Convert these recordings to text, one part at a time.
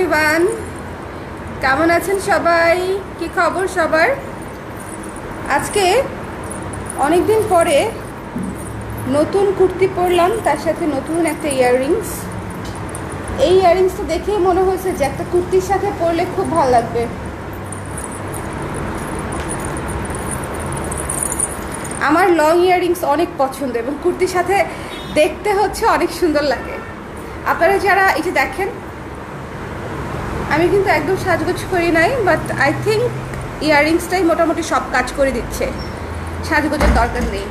Everyone, কেমন আছেন সবাই? কি খবর সবার? আজকে অনেক দিন পরে নতুন কুর্তি পরলাম, তার সাথে নতুন একটা ইয়াররিংস। এই ইয়াররিংসটা দেখেই মনে হয়েছে যে একটা কুর্তির সাথে পরলে খুব ভালো লাগবে। আমার লং ইয়াররিংস অনেক পছন্দ এবং কুর্তির সাথে দেখতে হচ্ছে অনেক সুন্দর লাগে। আপনারা যারা এই যে দেখেন, আমি কিন্তু একদম সাজগোজ করি নাই, বাট আই থিঙ্ক ইয়াররিংসটাই মোটামুটি সব কাজ করে দিচ্ছে, সাজগোজের দরকার নেই।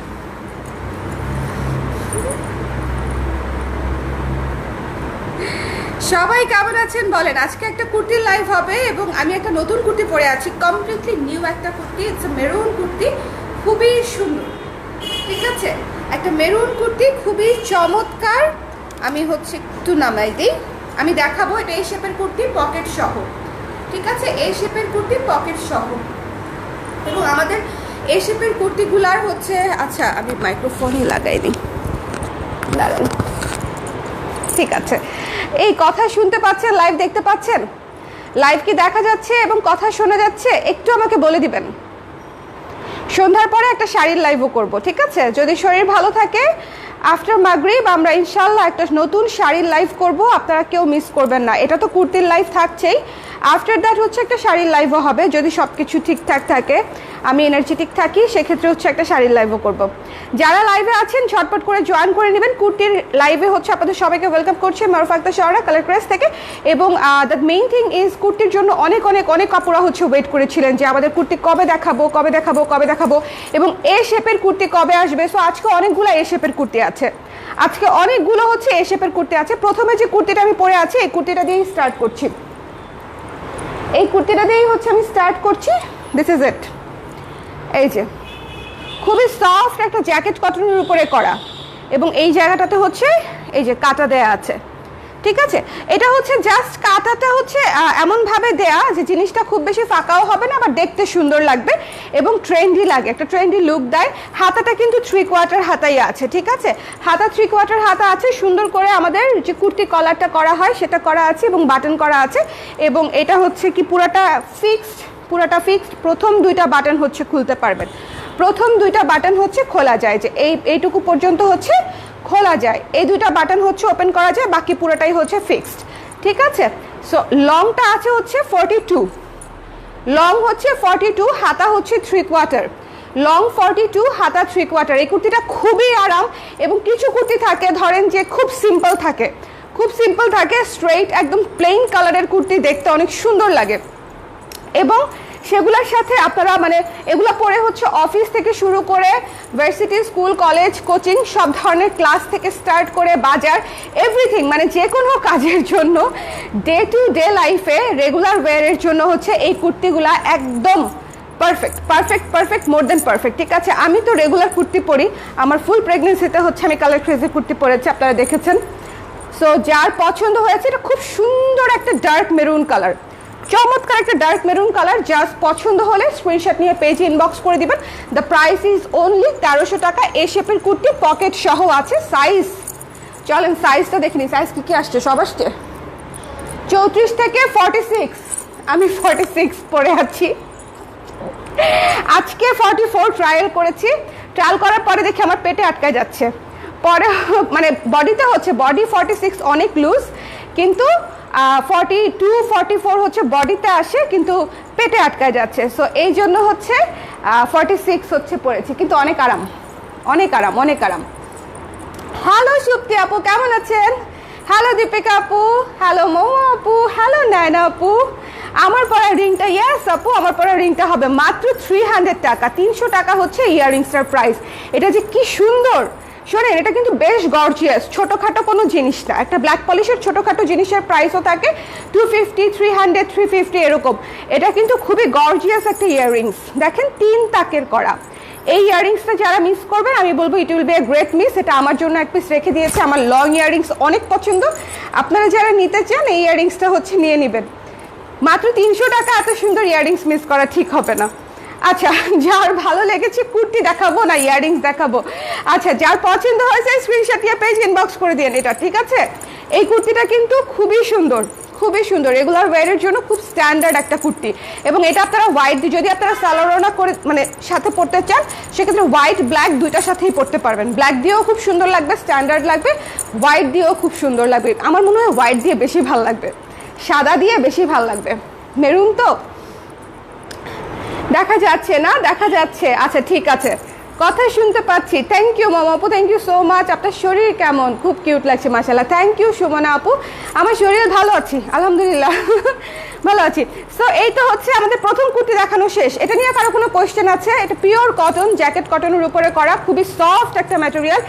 সবাই কেমন আছেন বলেন? আজকে একটা কুর্তির লাইভ হবে এবং আমি একটা নতুন কুর্তি পরে আছি, কমপ্লিটলি নিউ একটা কুর্তি। ইটস মেরুন কুর্তি, খুবই সুন্দর। ঠিক আছে, একটা মেরুন কুর্তি, খুবই চমৎকার। আমি একটু নামাই দিই, আমি দেখাবো। এটা এই শেপের কুর্তি, পকেট সহ। ঠিক আছে, এই শেপের কুর্তি পকেট সহ। এবং আমাদের এই শেপের কুর্তিগুলার আচ্ছা আমি মাইক্রোফোনই লাগাই দিই, দাঁড়ান। ঠিক আছে, এই কথা শুনতে পাচ্ছেন? লাইভ দেখতে পাচ্ছেন? লাইভ কি দেখা যাচ্ছে এবং কথা শোনা যাচ্ছে? একটু আমাকে বলে দিবেন। সন্ধ্যার পরে একটা শাড়ির লাইভও করব, ঠিক আছে? যদি শরীর ভালো থাকে, আফটার মাগরিব আমরা ইনশাল্লাহ একটা নতুন শাড়ির লাইভ করব, আপনারা কেউ মিস করবেন না। এটা তো কুর্তির লাইভ থাকছেই, আফটার দ্যাট একটা শাড়ির লাইভও হবে। যদি সব কিছু ঠিকঠাক থাকে, আমি এনার্জেটিক থাকি, সেক্ষেত্রে একটা শাড়ির লাইভও করব। যারা লাইভে আছেন ঝটপট করে জয়েন করে নেবেন। কুর্তির লাইভে আপনাদের সবাইকে ওয়েলকাম করছে মারুফ আক্তার শাওরা কালার ক্রেস থেকে। এবং দ্য মেইন থিং ইজ, কুর্তির জন্য অনেক অনেক অনেক কাপড়া ওয়েট করেছিলেন যে আমাদের কুর্তি কবে দেখাবো এবং এ শেপের কুর্তি কবে আসবে। সো আজকে অনেকগুলো এ শেপের কুর্তি আছে, আজকে অনেকগুলো এ শেপের কুর্তি আছে। প্রথমে যে কুর্তিটা আমি পরে আছি, এই কুর্তিটা দিয়েই স্টার্ট করছি। এই কুর্তিটা দিয়েই আমি স্টার্ট করছি। This is it. এই যে খুবই সফট একটা জ্যাকেট কটনের উপরে করা, এবং এই জায়গাটাতে এই যে কাটা দেয়া আছে। ঠিক আছে, এটা জাস্ট কাটাটা এমনভাবে দেয়া যে জিনিসটা খুব বেশি ফাঁকাও হবে না, আবার দেখতে সুন্দর লাগবে এবং ট্রেন্ডি লাগে, একটা ট্রেন্ডি লুক দেয়। হাতাটা কিন্তু 3/4 হাতাই আছে। ঠিক আছে, হাতা 3/4 হাতা আছে। সুন্দর করে আমাদের যে কুর্তি কলারটা করা হয় সেটা করা আছে এবং বাটন করা আছে। এবং এটা কি পুরাটা ফিক্সড। প্রথম দুইটা বাটন খুলতে পারবেন, প্রথম দুইটা বাটন খোলা যায়, যে এইটুকু পর্যন্ত খোলা যায়। এই দুইটা বাটন ওপেন করা যায়, বাকি পুরোটাই ফিক্সড। ঠিক আছে, সো লংটা আছে 42, লং 42, হাতা 3/4, লং 42, হাতা 3/4। এই কুর্তিটা খুবই আরাম। এবং কিছু কুর্তি থাকে ধরেন যে খুব সিম্পল থাকে, স্ট্রেইট একদম প্লেন কালারের কুর্তি দেখতে অনেক সুন্দর লাগে, এবং সেগুলোর সাথে আপনারা এগুলো পরে অফিস থেকে শুরু করে ভার্সিটি, স্কুল, কলেজ, কোচিং, সব ধরনের ক্লাস থেকে স্টার্ট করে বাজার, এভরিথিং, যে কোনো কাজের জন্য, ডে টু ডে লাইফে রেগুলার ওয়্যারের জন্য এই কুর্তিগুলা একদম পারফেক্ট, মোর দেন পারফেক্ট। ঠিক আছে, আমি তো রেগুলার কুর্তি পরি, আমার ফুল প্রেগনেন্সিতে আমি কালার ক্রেজের কুর্তি পরেছি, আপনারা দেখেছেন। সো যার পছন্দ হয়েছে, এটা খুব সুন্দর একটা ডার্ক মেরুন কালার, চমৎকার একটা ডার্ক মেরুন কালার। জাস্ট পছন্দ হলে স্ক্রিনশট নিয়ে পেজে ইনবক্স করে দিবেন। দ্য প্রাইস ইজ অনলি 1300 টাকা। এ শেপের কুর্তি, পকেট সহ আছে। সাইজ, চলেন সাইজটা দেখিনি। সাইজ কি আসছে? সব আসছে 34 থেকে 46। আমি 46 পরে আছি। আজকে 44 ট্রায়াল করেছি। ট্রায়াল করার পরে দেখি আমার পেটে আটকায় যাচ্ছে। পরে বডিতে বডি 46 অনেক লুজ, কিন্তু 42, 44 বডিতে আসে, কিন্তু পেটে আটকায় যাচ্ছে। সো এই জন্য 46 পড়েছি, কিন্তু অনেক আরাম। হ্যালো সুপ্তি আপু, কেমন আছেন? হ্যালো দীপিকা আপু, হ্যালো মৌমা আপু, হ্যালো নায়না আপু। আমার পরা রিংটা, ইয়েস আপু, আমার পরা রিংটা হবে মাত্র 300 টাকা। 300 টাকা ইয়াররিংসটার প্রাইস। এটা যে কি সুন্দর, শোনেন, এটা কিন্তু বেশ গর্জিয়াস, ছোটোখাটো কোনো জিনিস না। একটা ব্ল্যাক পলিশের ছোটোখাটো জিনিসের প্রাইসও থাকে 250, 300, 350 এরকম। এটা কিন্তু খুবই গর্জিয়াস একটা ইয়াররিংস। দেখেন 3 তাকের করা। এই ইয়াররিংসটা যারা মিস করবেন, আমি বলবো it will B a great miss. এটা আমার জন্য এক পিস রেখে দিয়েছে। আমার লং ইয়াররিংস অনেক পছন্দ। আপনারা যারা নিতে চান, এই ইয়াররিংসটা নিয়ে নেবেন। মাত্র 300 টাকা, এত সুন্দর ইয়াররিংস মিস করা ঠিক হবে না। আচ্ছা, যার ভালো লেগেছে কুর্তি দেখাবো না ইয়াররিংস দেখাবো? আচ্ছা, যার পছন্দ হয়েছে স্ক্রিনশট দিয়ে পেজ ইনবক্স করে দিন এটা, ঠিক আছে? এই কুর্তিটা কিন্তু খুবই সুন্দর, খুবই সুন্দর, রেগুলার ওয়্যারের জন্য খুব স্ট্যান্ডার্ড একটা কুর্তি। এবং এটা আপনারা হোয়াইট দিয়ে, যদি আপনারা সালোয়ারওনা করে মানে সাথে পরতে চান, সেক্ষেত্রে হোয়াইট ব্ল্যাক দুইটার সাথেই পরতে পারবেন। ব্ল্যাক দিয়েও খুব সুন্দর লাগবে, স্ট্যান্ডার্ড লাগবে, হোয়াইট দিয়েও খুব সুন্দর লাগবে। আমার মনে হয় হোয়াইট দিয়ে বেশি ভালো লাগবে, সাদা দিয়ে বেশি ভালো লাগবে। মেরুন তো দেখা যাচ্ছে না, দেখা যাচ্ছে, আচ্ছা ঠিক আছে, কথা শুনতে পাচ্ছি। থ্যাংক ইউ মামা আপু, থ্যাংক ইউ সো মাচ। আপনার শরীর কেমন? খুব কিউট লাগছে মাশাআল্লাহ, থ্যাংক ইউ সুমনা আপু। আমার শরীর ভালো আছি আলহামদুলিল্লাহ, ভালো আছি। সো এই তো হচ্ছে আমাদের প্রথম কুর্তি দেখানো শেষ। এটা নিয়ে কারো কোনো কোয়েশ্চেন আছে? এটা পিওর কটন, জ্যাকেট কটনের উপরে করা, খুবই সফট একটা ম্যাটেরিয়াল।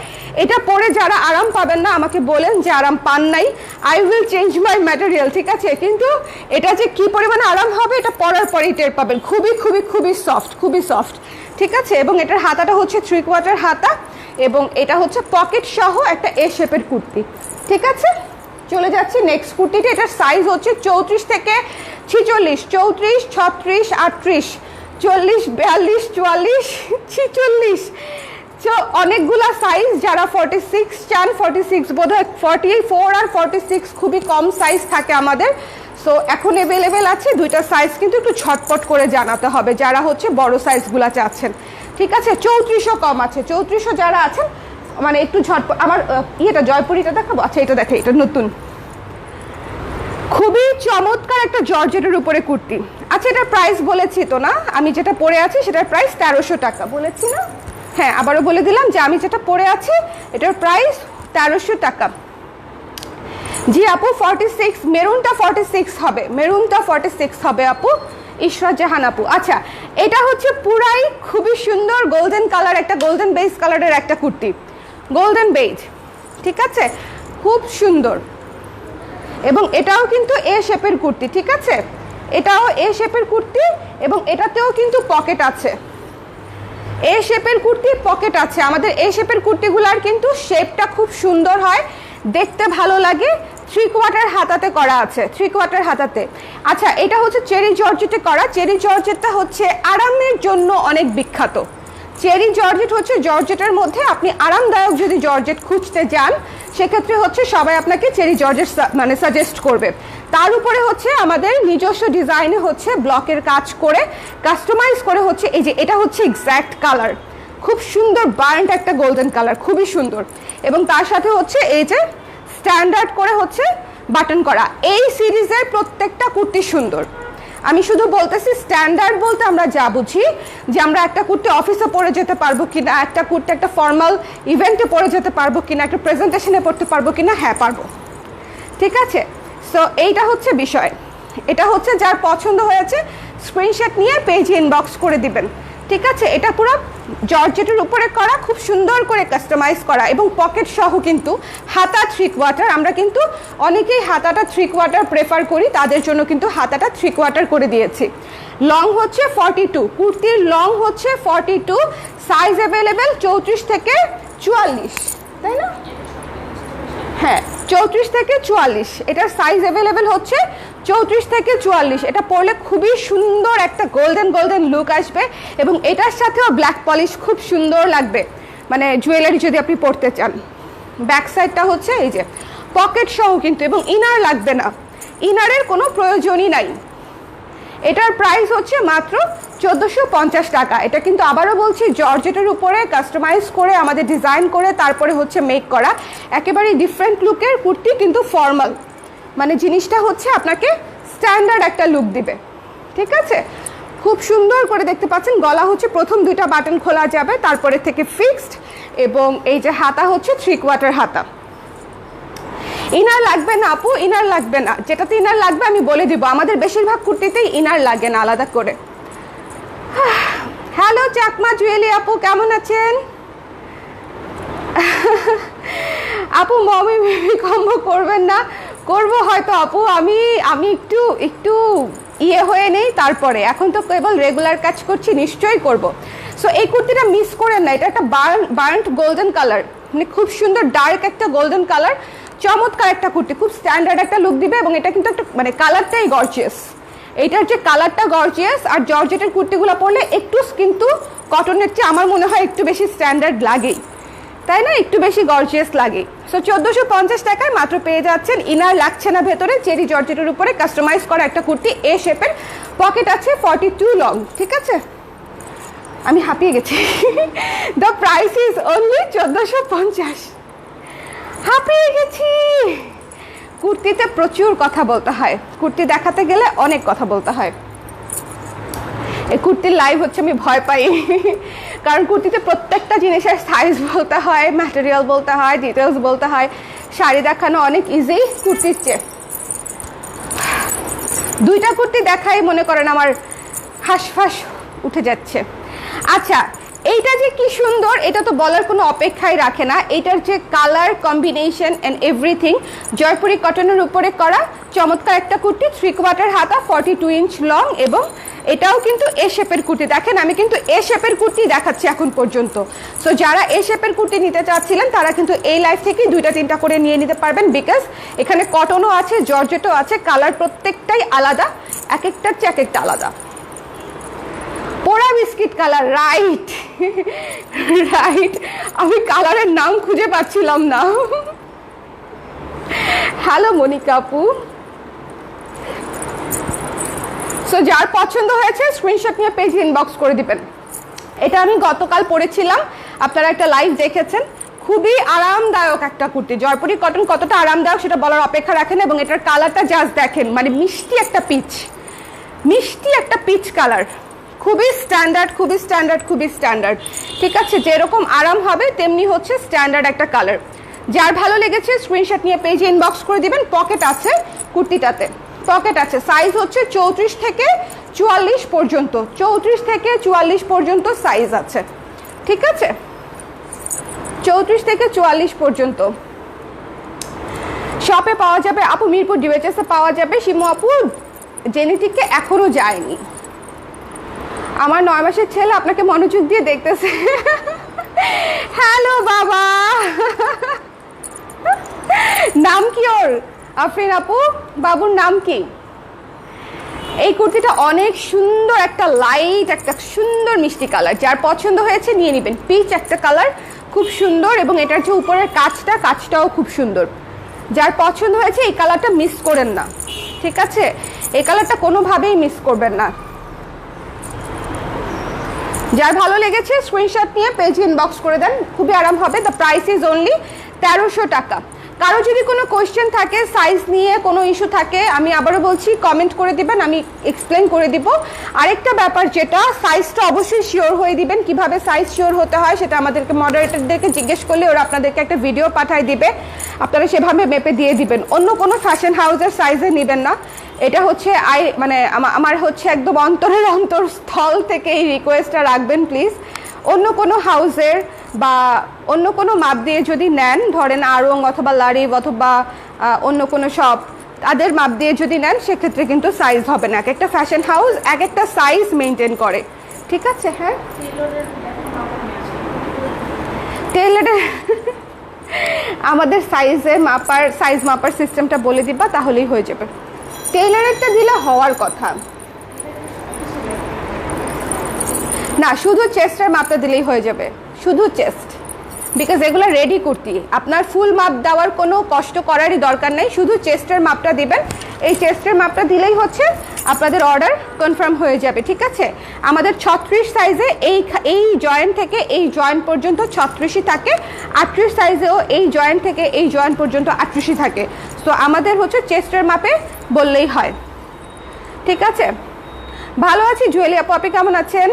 এটা পরে যারা আরাম পাবেন না আমাকে বলেন যে আরাম পান নাই, I will change my material, ঠিক আছে? কিন্তু এটা যে কি পরিমাণে আরাম হবে এটা পরার পরেই টের পাবেন। খুবই খুবই খুবই সফট, খুবই সফট, ঠিক আছে? এবং এটার হাতাটা হচ্ছে 3/4 হাতা, এবং এটা হচ্ছে পকেট সহ একটা এ শেপের কুর্তি, ঠিক আছে? চলে যাচ্ছি নেক্সট কুর্তিটা। এটার সাইজ হচ্ছে 34 থেকে 46, 34, 36, 38, 40, 42, 44, 46। সো অনেকগুলা সাইজ, যারা 46 চান, 46 বোধহয় 44 আর 46 খুবই কম সাইজ থাকে আমাদের। সো এখন অ্যাভেলেবেল আছে দুইটা সাইজ, কিন্তু একটু ঝটপট করে জানাতে হবে যারা হচ্ছে বড় সাইজগুলা চাচ্ছেন, ঠিক আছে? 34ও কম আছে, 34ও যারা আছেন মানে একটু ঝটপট। আমার ইয়েটা জয়পুরিটা দেখাবো, আচ্ছা এটা দেখে, এটা নতুন, খুবই চমৎকার একটা জর্জেটের উপরে কুর্তি। আচ্ছা এটার প্রাইস বলেছি তো না, আমি যেটা পরে আছি সেটার প্রাইস 1300 টাকা বলেছি না? হ্যাঁ, আবারও বলে দিলাম যে আমি যেটা পরে আছি এটার প্রাইস 1300 টাকা। জি আপু 46, মেরুনটা 46 হবে, মেরুনটা 46 হবে আপু, ইশরাত জাহান আপু। আচ্ছা এটা হচ্ছে পুরাই খুবই সুন্দর গোল্ডেন কালার, একটা গোল্ডেন বেজ কালারের একটা কুর্তি, গোল্ডেন বেজ, ঠিক আছে? খুব সুন্দর। এবং এটাও কিন্তু এ শেপের কুর্তি, ঠিক আছে? এটাও এ শেপের কুর্তি, এবং এটাতেও কিন্তু পকেট আছে, এ শেপের কুর্তি পকেট আছে। আমাদের এ শেপের কুর্তিগুলার কিন্তু শেপটা খুব সুন্দর হয়, দেখতে ভালো লাগে। 3/4 হাতাতে করা আছে, 3/4 হাতাতে। আচ্ছা এটা হচ্ছে চেরি জর্জেটে করা। চেরি জর্জেটটা হচ্ছে আরামের জন্য অনেক বিখ্যাত। চেরি জর্জেট হচ্ছে জর্জেটের মধ্যে আপনি আরামদায়ক যদি জর্জেট খুঁজতে যান, সেক্ষেত্রে হচ্ছে সবাই আপনাকে চেরি জর্জেট মানে সাজেস্ট করবে। তার উপরে হচ্ছে আমাদের নিজস্ব ডিজাইনে হচ্ছে ব্লকের কাজ করে কাস্টমাইজ করে হচ্ছে, এই যে এটা হচ্ছে এক্স্যাক্ট কালার, খুব সুন্দর বার্ন্ড একটা গোল্ডেন কালার, খুবই সুন্দর। এবং তার সাথে হচ্ছে এই যে স্ট্যান্ডার্ড করে হচ্ছে বাটন করা। এই সিরিজের প্রত্যেকটা কুর্তি সুন্দর। আমি শুধু বলতেছি স্ট্যান্ডার্ড বলতে আমরা যা বুঝি যে আমরা একটা কুর্তি অফিসে পরে যেতে পারবো কিনা, একটা কুর্তি একটা ফর্মাল ইভেন্টে পরে যেতে পারবো কিনা, একটা প্রেজেন্টেশনে পড়তে পারবো কিনা, হ্যাঁ পারবো, ঠিক আছে? সো এইটা হচ্ছে বিষয়। এটা হচ্ছে যার পছন্দ হয়েছে স্ক্রিনশট নিয়ে পেজে ইনবক্স করে দিবেন, ঠিক আছে? এটা পুরো জর্জেটের উপরে করা, খুব সুন্দর করে কাস্টমাইজ করা, এবং পকেট সহ কিন্তু হাতা 3/4। আমরা কিন্তু অনেকেই হাতাটা 3/4 প্রেফার করি, তাদের জন্য কিন্তু হাতাটা 3/4 করে দিয়েছি। লং হচ্ছে 42, কুর্তির লং হচ্ছে 42, সাইজ অ্যাভেলেবেল 34 থেকে 44, তাই না? হ্যাঁ 34 থেকে 44, এটার সাইজ অ্যাভেলেবেল হচ্ছে 34 থেকে 44। এটা পরলে খুবই সুন্দর একটা গোল্ডেন গোল্ডেন লুক আসবে, এবং এটার সাথেও ব্ল্যাক পলিশ খুব সুন্দর লাগবে, মানে জুয়েলারি যদি আপনি পরতে চান। ব্যাক সাইডটা হচ্ছে এই যে পকেট সহ কিন্তু, এবং ইনার লাগবে না, ইনারের কোনো প্রয়োজনই নাই। এটার প্রাইস হচ্ছে মাত্র 1450 টাকা। এটা কিন্তু আবারও বলছি জর্জেটের উপরে কাস্টমাইজ করে আমাদের ডিজাইন করে তারপরে হচ্ছে মেক করা, একেবারেই ডিফারেন্ট লুকের কুর্তি, কিন্তু ফর্মাল, মানে জিনিসটা হচ্ছে আপনাকে স্ট্যান্ডার্ড একটা লুক দিবে, ঠিক আছে? খুব সুন্দর করে দেখতে পাচ্ছেন। গলা হচ্ছে প্রথম দুইটা বাটন খোলা যাবে, তারপরে থেকে ফিক্সড, এবং এই যে হাতা হচ্ছে 3/4 হাতা। ইনার লাগবে না আপু, ইনার লাগবে না, যেটাতে ইনার লাগবে আমি বলে দিব। আমাদের বেশিরভাগ কুর্তিতেই ইনার লাগে না আলাদা করে। হ্যালো চাকমা জুয়েলি আপু, কেমন আছেন? আপু মমি বেবি কম্বো করবেন না? করব হয়তো আপু, আমি একটু ইয়ে হয়ে নেই, তারপরে এখন তো কেবল রেগুলার কাজ করছি, নিশ্চয়ই করব। সো এই কুর্তিটা মিস করেন না, এটা একটা বার্ন্ট গোল্ডেন কালার, মানে খুব সুন্দর ডার্ক একটা গোল্ডেন কালার, চমৎকার একটা কুর্তি, খুব স্ট্যান্ডার্ড একটা লুক দিবে, এবং এটা কিন্তু একটা মানে কালারটাই গর্জিয়াস। এইটার যে কালারটা গর্জিয়াস, আর জর্জেটের কুর্তিগুলো পরলে একটু কিন্তু কটনের চেয়ে আমার মনে হয় একটু বেশি স্ট্যান্ডার্ড লাগেই, তাই না, একটু বেশি গর্জিয়াস লাগে। সো 1450 টাকায় মাত্র পেয়ে যাচ্ছেন ইনার লাগছে না ভেতরে, চেরি জর্জেটের উপরে কাস্টমাইজ করা একটা কুর্তি, এ শেপের, পকেট আছে 42 লং। ঠিক আছে, আমি হাঁপিয়ে গেছি। The price is only 1450। হাঁপিয়ে গেছি। কুর্তিতে প্রচুর কথা বলতে হয়, কুর্তি দেখাতে গেলে অনেক কথা বলতে হয়। এই কুর্তির লাইভ হচ্ছে আমি ভয় পাই, কারণ কুর্তিতে প্রত্যেকটা জিনিসের সাইজ বলতে হয়, ম্যাটেরিয়াল বলতে হয়, ডিটেলস বলতে হয়। শাড়ি দেখানো অনেক ইজি কুর্তির চেয়ে। দুইটা কুর্তি দেখাই মনে করেন আমার হাঁসফাঁস উঠে যাচ্ছে। আচ্ছা, এইটা যে কি সুন্দর, এটা তো বলার কোনো অপেক্ষাই রাখে না। এটার যে colour combination and everything, Jaipuri কটনের উপরে করা চমৎকার একটা কুর্তি, 3/4 হাতা, 42 ইঞ্চ লং, এবং এটাও কিন্তু এ শেপের কুর্তি। দেখেন আমি কিন্তু এ শেপের কুর্তি দেখাচ্ছি এখন পর্যন্ত। সো যারা এ শেপের কুর্তি নিতে চাচ্ছিলেন তারা কিন্তু এই লাইফ থেকে 2-3টা করে নিয়ে নিতে পারবেন, বিকজ এখানে কটনও আছে, জর্জেটও আছে, কালার প্রত্যেকটাই আলাদা, এক একটার চেয়ে এক একটা আলাদা। পোড়া বিস্কিট কালার, রাইট রাইট, আমি কালারের নাম খুঁজে পাচ্ছিলাম না। হ্যালো মনিকা আপু। সো যার পছন্দ হয়েছে স্ক্রিনশট নিয়ে পেজে ইনবক্স করে দিবেন। এটা আমি গতকাল পরেছিলাম, আপনারা একটা লাইভ দেখেছেন, খুবই আরামদায়ক একটা কুর্তি। জয়পুরি কটন কতটা আরামদায়ক সেটা বলার অপেক্ষা রাখেন, এবং এটার কালারটা জাস্ট দেখেন, মানে মিষ্টি একটা পিচ, মিষ্টি একটা পিচ কালার, খুবই স্ট্যান্ডার্ড, খুবই স্ট্যান্ডার্ড, খুবই স্ট্যান্ডার্ড। ঠিক আছে, যেরকম আরাম হবে তেমনি হচ্ছে স্ট্যান্ডার্ড একটা কালার। যার ভালো লেগেছে স্ক্রিনশট নিয়ে পেজে ইনবক্স করে দিবেন। পকেট আছে কুর্তিটাতে, পকেট আছে, সাইজ হচ্ছে 34 থেকে 44 পর্যন্ত, 34 থেকে 44 পর্যন্ত সাইজ আছে। ঠিক আছে, 34 থেকে 44 পর্যন্ত শপে পাওয়া যাবে আপু, মিরপুর ডিওএইচএস এ পাওয়া যাবে। শিমু আপু জেনেটিকে এখনো যায়নি। আমার 9 মাসের ছেলে আপনাকে মনোযোগ দিয়ে দেখতেছে। হ্যালো বাবা, নাম কি ওর? আফরিন আপু, বাবুর নাম কি? এই কুর্তিটা অনেক সুন্দর, একটা লাইট, একটা সুন্দর মিষ্টি কালার। যার পছন্দ হয়েছে নিয়ে নেবেন। পিচ একটা কালার, খুব সুন্দর, এবং এটার যে উপরের কাজটাও খুব সুন্দর। যার পছন্দ হয়েছে এই কালারটা মিস করেন না। ঠিক আছে, এই কালারটা কোনোভাবেই মিস করবেন না। যার ভালো লেগেছে স্ক্রিনশট নিয়ে পেজে ইনবক্স করে দেন, খুবই আরাম হবে। দ্য প্রাইস ইজ অনলি 1300 টাকা। কারো যদি কোনো কোয়েশ্চেন থাকে, সাইজ নিয়ে কোনো ইস্যু থাকে, আমি আবারও বলছি কমেন্ট করে দিবেন, আমি এক্সপ্লেন করে দিব। আরেকটা ব্যাপার, যেটা সাইজটা অবশ্যই শিওর হয়ে দিবেন। কিভাবে সাইজ শিওর হতে হয় সেটা আমাদেরকে মডারেটরদেরকে জিজ্ঞেস করলে ওরা আপনাদেরকে একটা ভিডিও পাঠিয়ে দিবে, আপনারা সেভাবে মেপে দিয়ে দিবেন। অন্য কোনো ফ্যাশন হাউসের সাইজে নেবেন না। এটা হচ্ছে আমার হচ্ছে একদম অন্তরের অন্তরস্থল থেকে এই রিকোয়েস্টটা রাখবেন প্লিজ। অন্য কোনো হাউসের বা অন্য কোনো মাপ দিয়ে যদি নেন, ধরেন আড়ং অথবা লারিভ অথবা অন্য কোনো শপ, তাদের মাপ দিয়ে যদি নেন সেক্ষেত্রে কিন্তু সাইজ হবে না। এক একটা ফ্যাশন হাউস এক একটা সাইজ মেনটেন করে। ঠিক আছে, হ্যাঁ টেইলরের আমাদের সাইজ মাপার সিস্টেমটা বলে দিবা, তাহলেই হয়ে যাবে। টেইলরেরটা দিলে হওয়ার কথা না, শুধু চেস্টের মাপটা দিলেই হয়ে যাবে, শুধু চেস্ট, বিকজ এগুলো রেডি কুর্তি, আপনার ফুল মাপ দেওয়ার কোনো কষ্ট করারই দরকার নেই, শুধু চেস্টের মাপটা দিবেন। এই চেস্টের মাপটা দিলেই হচ্ছে আপনাদের অর্ডার কনফার্ম হয়ে যাবে। ঠিক আছে, আমাদের 36 সাইজে এই জয়েন্ট থেকে এই জয়েন্ট পর্যন্ত 36ই থাকে, 38 সাইজেও এই জয়েন্ট থেকে এই জয়েন্ট পর্যন্ত 38ই থাকে। তো আমাদের হচ্ছে চেস্টের মাপে বললেই হয়। ঠিক আছে, ভালো আছি জুয়েলি আপু, আপনি কেমন আছেন?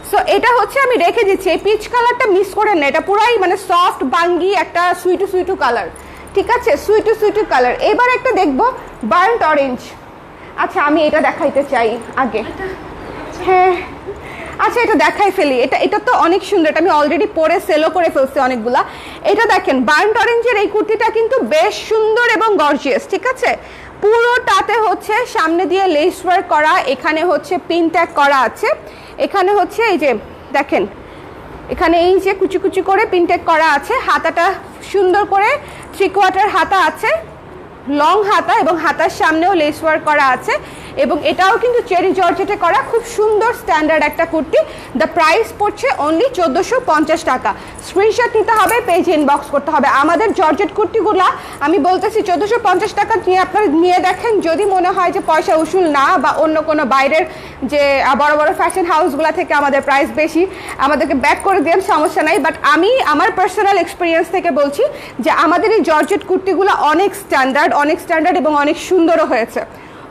সো এটা হচ্ছে আমি রেখে দিচ্ছি, এই পিচ কালারটা মিস করেন না, এটা পুরাই মানে সফট বাঙ্গি একটা সুইটু কালার। ঠিক আছে, সুইটু কালার। এবার একটা দেখবো বার্ন্ট অরেঞ্জ। আচ্ছা আমি এটা দেখাইতে চাই আগে, হ্যাঁ আচ্ছা এটা দেখাই ফেলি। এটা তো অনেক সুন্দর, এটা আমি অলরেডি পরে সেলও করে ফেলছি অনেকগুলা। এটা দেখেন বার্ন্ট অরেঞ্জের এই কুর্তিটা কিন্তু বেশ সুন্দর এবং গর্জিয়াস। ঠিক আছে, পুরোটাতে হচ্ছে সামনে দিয়ে লেস ওয়ার্ক করা, এখানে হচ্ছে পিন ট্যাগ করা আছে, এখানে হচ্ছে এই যে দেখেন এখানে এই যে কুচি কুচি করে পিন ট্যাগ করা আছে, হাতাটা সুন্দর করে 3/4 হাতা আছে, লং হাতা, এবং হাতার সামনেও লেস ওয়ার্ক করা আছে। এবং এটাও কিন্তু চেরি জর্জেটে করা, খুব সুন্দর স্ট্যান্ডার্ড একটা কুর্তি। দ্য প্রাইস পড়ছে অনলি 1450 টাকা। স্ক্রিনশট নিতে হবে, পেজ ইনবক্স করতে হবে। আমাদের জর্জেট কুর্তিগুলো আমি বলতেছি 1450 টাকা নিয়ে আপনারা নিয়ে দেখেন, যদি মনে হয় যে পয়সা উসুল না বা অন্য কোনো বাইরের যে বড় বড় ফ্যাশন হাউসগুলো থেকে আমাদের প্রাইস বেশি, আমাদেরকে ব্যাক করে দেন, সমস্যা নাই। বাট আমি আমার পার্সোনাল এক্সপিরিয়েন্স থেকে বলছি যে আমাদের এই জর্জেট কুর্তিগুলো অনেক স্ট্যান্ডার্ড এবং অনেক সুন্দরও হয়েছে,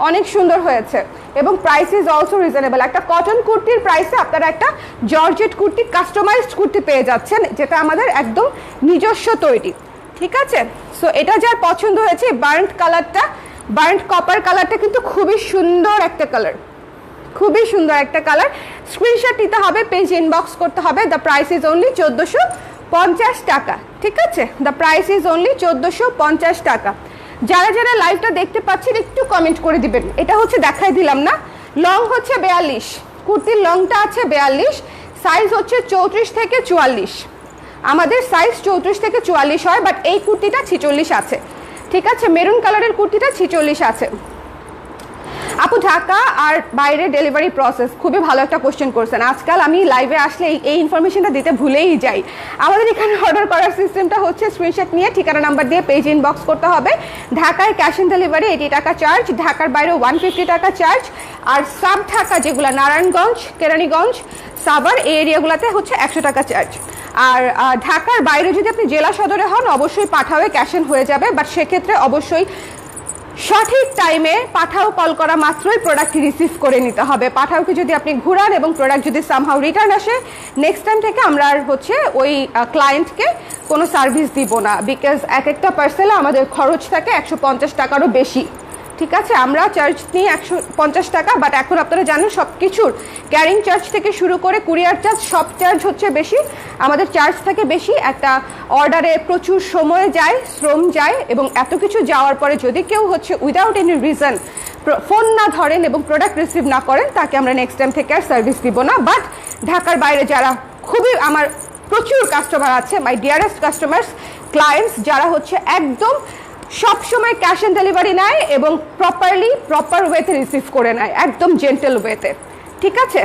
অনেক সুন্দর হয়েছে এবং প্রাইস ইজ অলসো রিজনেবল। একটা কটন কুর্তির প্রাইসে আপনারা একটা জর্জেট কুর্তি, কাস্টমাইজড কুর্তি পেয়ে যাচ্ছেন, যেটা আমাদের একদম নিজস্ব তৈরি। ঠিক আছে, সো এটা যার পছন্দ হয়েছে, বার্ন্ট কালারটা, বার্ন্ট কপার কালারটা কিন্তু খুবই সুন্দর একটা কালার, খুবই সুন্দর একটা কালার। স্ক্রিনশট নিতে হবে, পেজ ইনবক্স করতে হবে। দ্য প্রাইস ইজ অনলি 1450 টাকা। ঠিক আছে, দ্য প্রাইস ইজ অনলি 1450 টাকা। যারা যারা লাইভটা দেখতে পাচ্ছেন একটু কমেন্ট করে দিবেন। এটা হচ্ছে দেখাই দিলাম না, লং হচ্ছে 42, কুর্তির লংটা আছে 42, সাইজ হচ্ছে 34 থেকে 44। আমাদের সাইজ 34 থেকে 44 হয়, বাট এই কুর্তিটা 46 আছে। ঠিক আছে, মেরুন কালারের কুর্তিটা 46 আছে। আপু ঢাকা আর বাইরে ডেলিভারি প্রসেস, খুবই ভালো একটা কোশ্চেন করছেন। আজকাল আমি লাইভে আসলে এই ইনফরমেশনটা দিতে ভুলেই যাই। আমাদের এখানে অর্ডার করার সিস্টেমটা হচ্ছে স্ক্রিনশট নিয়ে ঠিকানা নাম্বার দিয়ে পেজ ইনবক্স করতে হবে। ঢাকায় ক্যাশ অন ডেলিভারি 80 টাকা চার্জ, ঢাকার বাইরে 150 টাকা চার্জ, আর সাব ঢাকা যেগুলো নারায়ণগঞ্জ, কেরানীগঞ্জ, সাভার এই এরিয়াগুলোতে হচ্ছে 100 টাকা চার্জ। আর ঢাকার বাইরে যদি আপনি জেলা সদরে হন অবশ্যই পাঠাওয়ে ক্যাশ অন হয়ে যাবে, বাট সেক্ষেত্রে অবশ্যই সঠিক টাইমে পাঠাও কল করা মাত্রই প্রোডাক্ট রিসিভ করে নিতে হবে। পাঠাওকে যদি আপনি ঘুরান এবং প্রোডাক্ট যদি সামহাউ রিটার্ন আসে, নেক্সট টাইম থেকে আমরা আর হচ্ছে ওই ক্লায়েন্টকে কোনো সার্ভিস দিব না, বিকজ এক একটা পার্সেলে আমাদের খরচ থাকে 150 টাকারও বেশি। ঠিক আছে, আমরা চার্জ নিই 150 টাকা, বাট এখন আপনারা জানেন সব কিছুর ক্যারিং চার্জ থেকে শুরু করে কুরিয়ার চার্জ, সব চার্জ হচ্ছে বেশি, আমাদের চার্জ থাকে বেশি। একটা অর্ডারে প্রচুর সময় যায়, শ্রম যায়, এবং এত কিছু যাওয়ার পরে যদি কেউ হচ্ছে উইদাউট এনি রিজন ফোন না ধরেন এবং প্রোডাক্ট রিসিভ না করেন, তাকে আমরা নেক্সট টাইম থেকে আর সার্ভিস দিব না। বাট ঢাকার বাইরে যারা, খুবই আমার প্রচুর কাস্টমার আছে, মাই ডিয়ারেস্ট কাস্টমার্স, ক্লায়েন্টস যারা হচ্ছে একদম সব সময় ক্যাশ অন ডেলিভারি নেয় এবং প্রপার ওয়েতে রিসিভ করে নেয়, একদম জেন্টেল ওয়েতে। ঠিক আছে,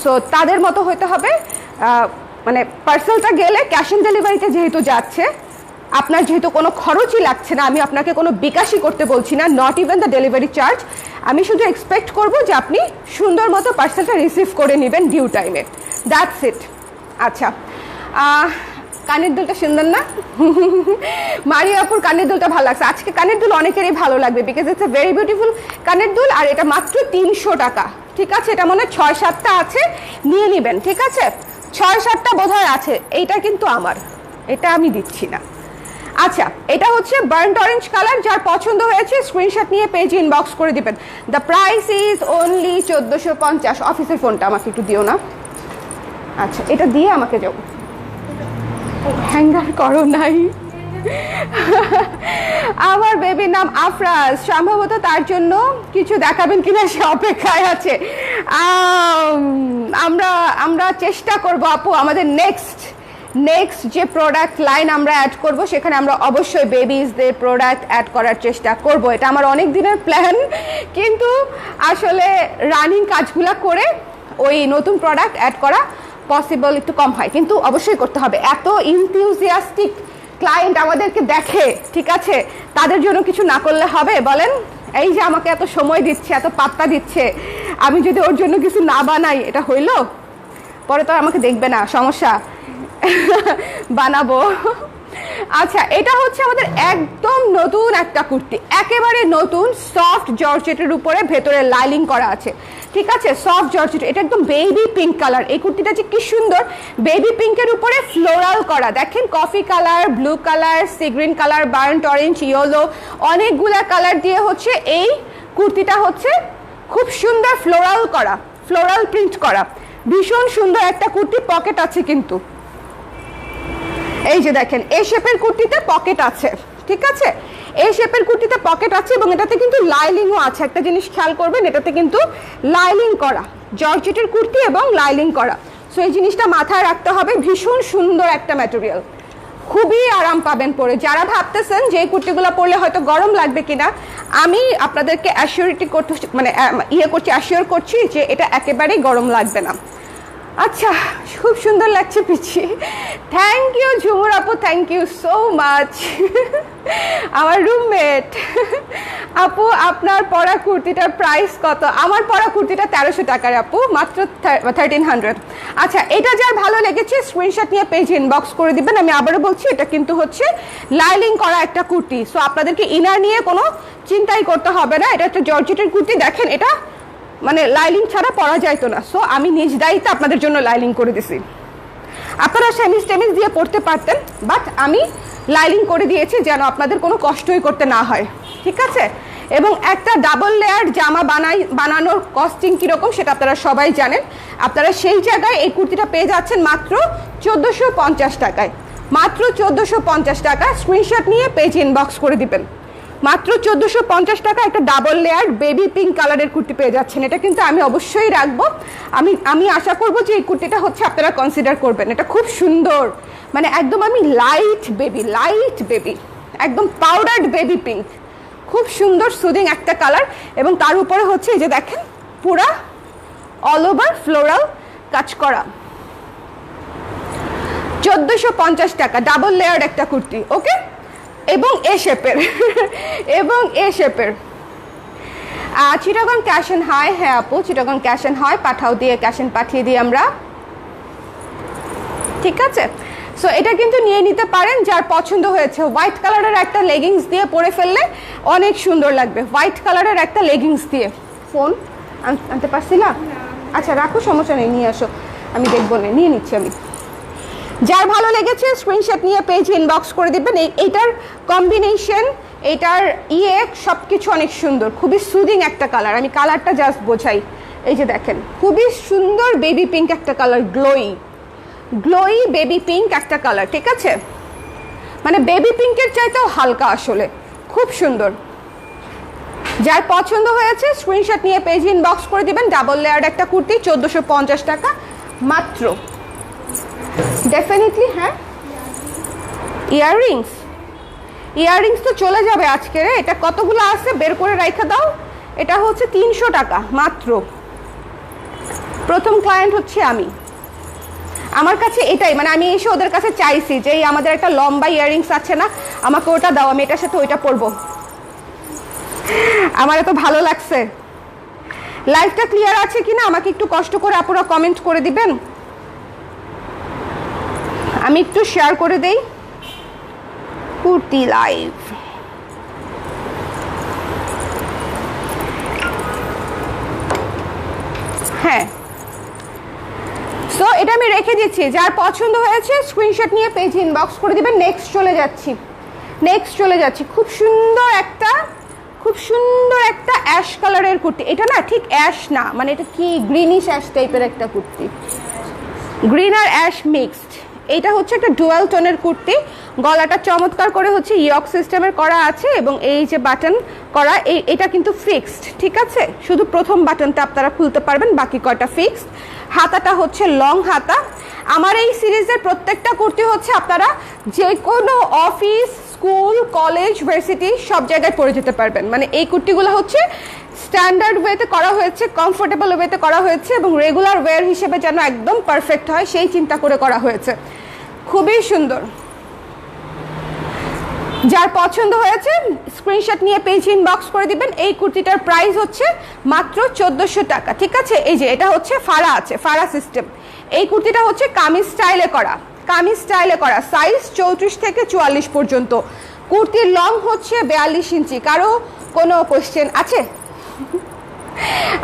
সো তাদের মতো হতে হবে। মানে পার্সেলটা গেলে ক্যাশ অন ডেলিভারিতে যেহেতু যাচ্ছে, আপনার যেহেতু কোনো খরচই লাগছে না, আমি আপনাকে কোনো বিকাশই করতে বলছি না, not even the delivery charge. আমি শুধু এক্সপেক্ট করব যে আপনি সুন্দর মতো পার্সেলটা রিসিভ করে নেবেন ডিউ টাইমে, দ্যাটস ইট। আচ্ছা, কানের দুলটা সুন্দর না? মারিয়া আপুর কানের দুলটা ভালো লাগছে। আজকে কানের দুল অনেকেরই ভালো লাগবে, because it's a very beautiful কানের দুল, আর এটা মাত্র 300 টাকা। ঠিক আছে, এটা মনে হয় 6-7টা আছে, নিয়ে নেবেন। ঠিক আছে, 6-7টা বোধহয় আছে, এইটা কিন্তু আমার, এটা আমি দিচ্ছি না। আচ্ছা, এটা হচ্ছে বার্ন্ট অরেঞ্জ কালার, যার পছন্দ হয়েছে স্ক্রিনশট নিয়ে পেজ ইনবক্স করে দিবেন। The price is only 1450। অফিসের ফোনটা আমাকে একটু দিও না। আচ্ছা, এটা দিয়ে আমাকে যাও, হ্যাঙ্গার করো নাই। আমার বেবির নাম আফরাজ, সম্ভবত তার জন্য কিছু দেখাবেন কিনা সে অপেক্ষায় আছে। আমরা চেষ্টা করব আপু, আমাদের নেক্সট যে প্রোডাক্ট লাইন আমরা অ্যাড করব সেখানে আমরা অবশ্যই বেবিজদের প্রোডাক্ট অ্যাড করার চেষ্টা করব। এটা আমার অনেক দিনের প্ল্যান, কিন্তু আসলে রানিং কাজগুলো করে ওই নতুন প্রোডাক্ট অ্যাড করা পসিবল একটু কম হয়, কিন্তু অবশ্যই করতে হবে। এত ইনথিউজিয়াস্টিক ক্লায়েন্ট আমাদেরকে দেখে, ঠিক আছে, তাদের জন্য কিছু না করলে হবে বলেন? এই যে আমাকে এত সময় দিচ্ছে, এত পাত্তা দিচ্ছে, আমি যদি ওর জন্য কিছু না বানাই, এটা হইল? পরে তো আমাকে দেখবে না, সমস্যা। বানাবো। আচ্ছা, এটা হচ্ছে আমাদের একদম নতুন একটা কুর্তি, একেবারে নতুন, সফট জর্জেটের উপরে ভেতরে লাইলিং করা আছে। ঠিক আছে, সফট জর্জেট, এটা একদম বেবি পিঙ্ক কালার। এই কুর্তিটা যে কি সুন্দর, বেবি পিঙ্কের উপরে ফ্লোরাল করা, দেখেন coffee colour, blue colour, sea green colour, burnt orange, yellow, অনেকগুলা কালার দিয়ে হচ্ছে এই কুর্তিটা হচ্ছে খুব সুন্দর ফ্লোরাল করা, ফ্লোরাল প্রিন্ট করা, ভীষণ সুন্দর একটা কুর্তি। পকেট আছে কিন্তু, এই যে দেখেন এই শেপের কুর্তিতে পকেট আছে। ঠিক আছে, এই শেপের কুর্তিতে পকেট আছে এবং এটাতে কিন্তু লাইলিংও আছে। একটা জিনিস খেয়াল করবেন, এটাতে কিন্তু লাইলিং করা, জর্জেটের কুর্তি এবং লাইলিং করা। সো এই জিনিসটা মাথায় রাখতে হবে, ভীষণ সুন্দর একটা ম্যাটেরিয়াল, খুবই আরাম পাবেন পরে। যারা ভাবতেছেন যে এই কুর্তিগুলো পরলে হয়তো গরম লাগবে কিনা, আমি আপনাদেরকে অ্যাসিওর করছি যে এটা একেবারেই গরম লাগবে না। আচ্ছা, খুব সুন্দর লাগছে পিছি। থ্যাংক ইউ ঝুমুর আপু, থ্যাংক ইউ সো মাচ। আমার রুমমেট আপু, আপনার পরা কুর্তিটার প্রাইস কত? আমার পরা কুর্তিটা 1300 টাকার আপু, মাত্র 1300। আচ্ছা, এটা যার ভালো লেগেছে স্ক্রিনশট নিয়ে পেজ ইনবক্স করে দিবেন। আমি আবারও বলছি, এটা কিন্তু হচ্ছে লাইলিং করা একটা কুর্তি, সো আপনাদেরকে ইনার নিয়ে কোনো চিন্তাই করতে হবে না। এটা একটা জর্জেটের কুর্তি, দেখেন এটা মানে লাইলিং ছাড়া পরা যাইতো না, সো আমি নিজ দায়িত্বে আপনাদের জন্য লাইলিং করে দিছি। আপনারা সেমিস টেমিস দিয়ে পড়তে পারতেন, বাট আমি লাইলিং করে দিয়েছি যেন আপনাদের কোনো কষ্টই করতে না হয়, ঠিক আছে? এবং একটা ডাবল লেয়ার জামা বানানোর কস্টিং কীরকম সেটা আপনারা সবাই জানেন। আপনারা সেই জায়গায় এই কুর্তিটা পেয়ে যাচ্ছেন মাত্র 1450 টাকায়, মাত্র 1450 টাকা। স্ক্রিনশট নিয়ে পেজ ইনবক্স করে দিবেন। মাত্র 1450 টাকা একটা ডাবল লেয়ার বেবি পিঙ্ক কালারের কুর্তি পেয়ে যাচ্ছেন। এটা কিন্তু আমি অবশ্যই রাখবো। আমি আশা করবো যে এই কুর্তিটা হচ্ছে আপনারা কনসিডার করবেন। এটা খুব সুন্দর, মানে একদম আমি লাইট বেবি, একদম পাউডার্ড বেবি পিঙ্ক, খুব সুন্দর সুদিং একটা কালার। এবং তার উপরে হচ্ছে এই যে দেখেন পুরা অল ওভার ফ্লোরাল কাজ করা। 1450 টাকা ডাবল লেয়ার একটা কুর্তি, ওকে? এবং এ শেপের চিটাগং ক্যাশ এন্ড হয়। হ্যাঁ আপু, চিটাগং ক্যাশ এন্ড হয়, ক্যাশ এন্ড পাঠিয়ে দিই আমরা, ঠিক আছে? সো এটা কিন্তু নিয়ে নিতে পারেন যার পছন্দ হয়েছে। হোয়াইট কালারের একটা লেগিংস দিয়ে পরে ফেললে অনেক সুন্দর লাগবে, হোয়াইট কালারের একটা লেগিংস দিয়ে। ফোন আনতে পারছি না? আচ্ছা রাখো, সমস্যা নেই, নিয়ে আসো, আমি দেখবো না, নিয়ে নিচ্ছি আমি। যার ভালো লেগেছে স্ক্রিনশট নিয়ে পেজ ইনবক্স করে দিবেন। এইটার কম্বিনেশন, এইটার সব কিছু অনেক সুন্দর, খুবই সুদিং একটা কালার। আমি কালারটা জাস্ট বোঝাই, এই যে দেখেন খুবই সুন্দর বেবি পিঙ্ক একটা কালার, গ্লোই বেবি পিঙ্ক একটা কালার, ঠিক আছে? মানে বেবি পিঙ্কের চাইতেও হালকা, আসলে খুব সুন্দর। যার পছন্দ হয়েছে স্ক্রিনশট নিয়ে পেজ ইনবক্স করে দিবেন। ডাবল লেয়ার একটা কুর্তি 1450 টাকা মাত্র। ডেফিনেটলি। হ্যাঁ, ইয়াররিংস তো চলে যাবে আজকে রে। এটা কতগুলো আছে বের করে রাখা দাও। এটা হচ্ছে 300 টাকা মাত্র। প্রথম ক্লায়েন্ট হচ্ছে আমি, আমার কাছে এটাই, মানে আমি এসে ওদের কাছে চাইছি যে আমাদের একটা লম্বা ইয়াররিংস আছে না, আমাকে ওটা দাও, আমি এটার সাথে ওইটা পরবো। আমার এত ভালো লাগছে। লাইভটা ক্লিয়ার আছে কিনা আমাকে একটু কষ্ট করে আপনারা কমেন্ট করে দিবেন, আমি একটু শেয়ার করে দেই। কুর্তি লাইভ, হ্যাঁ। সো এটা আমি রেখে দিচ্ছি, যার পছন্দ হয়েছে স্ক্রিনশট নিয়ে পেজ ইনবক্স করে দিবেন। নেক্সট চলে যাচ্ছি। খুব সুন্দর একটা অ্যাশ কালারের কুর্তি। এটা না ঠিক অ্যাশ না, মানে এটা কি গ্রিনিশ অ্যাশ টাইপের একটা কুর্তি, গ্রিন আর অ্যাশ মিক্সড। এটা হচ্ছে একটা ডুয়াল টোনের কুর্তি। গলাটা চমৎকার করে হচ্ছে ইয়ক সিস্টেমের করা আছে এবং এই যে বাটন করা, এটা কিন্তু ফিক্সড, ঠিক আছে? শুধু প্রথম বাটনটা আপনারা খুলতে পারবেন, বাকি কয়টা ফিক্সড। হাতাটা হচ্ছে লং হাতা। আমার এই সিরিজের প্রত্যেকটা কুর্তি হচ্ছে আপনারা যে কোনো অফিস, স্কুল, কলেজ, ভার্সিটি সব জায়গায় পরে যেতে পারবেন। মানে এই কুর্তিগুলো হচ্ছে স্ট্যান্ডার্ড ওয়েতে করা হয়েছে, কমফোর্টেবল ওয়েতে করা হয়েছে এবং রেগুলার ওয়্যার হিসেবে যেন একদম পারফেক্ট হয় সেই চিন্তা করে করা হয়েছে। খুবই সুন্দর। যার পছন্দ হয়েছে স্ক্রিনশট নিয়ে পেজ ইনবক্স করে দিবেন। এই কুর্তিটার প্রাইস হচ্ছে মাত্র 1400 টাকা, ঠিক আছে? এই যে এটা হচ্ছে ফাড়া আছে, ফাড়া সিস্টেম। এই কুর্তিটা হচ্ছে কামিজ স্টাইলে করা, সাইজ 34 থেকে 44 পর্যন্ত। কুর্তির লং হচ্ছে 42 ইঞ্চি। কারো কোনো কোশ্চেন আছে?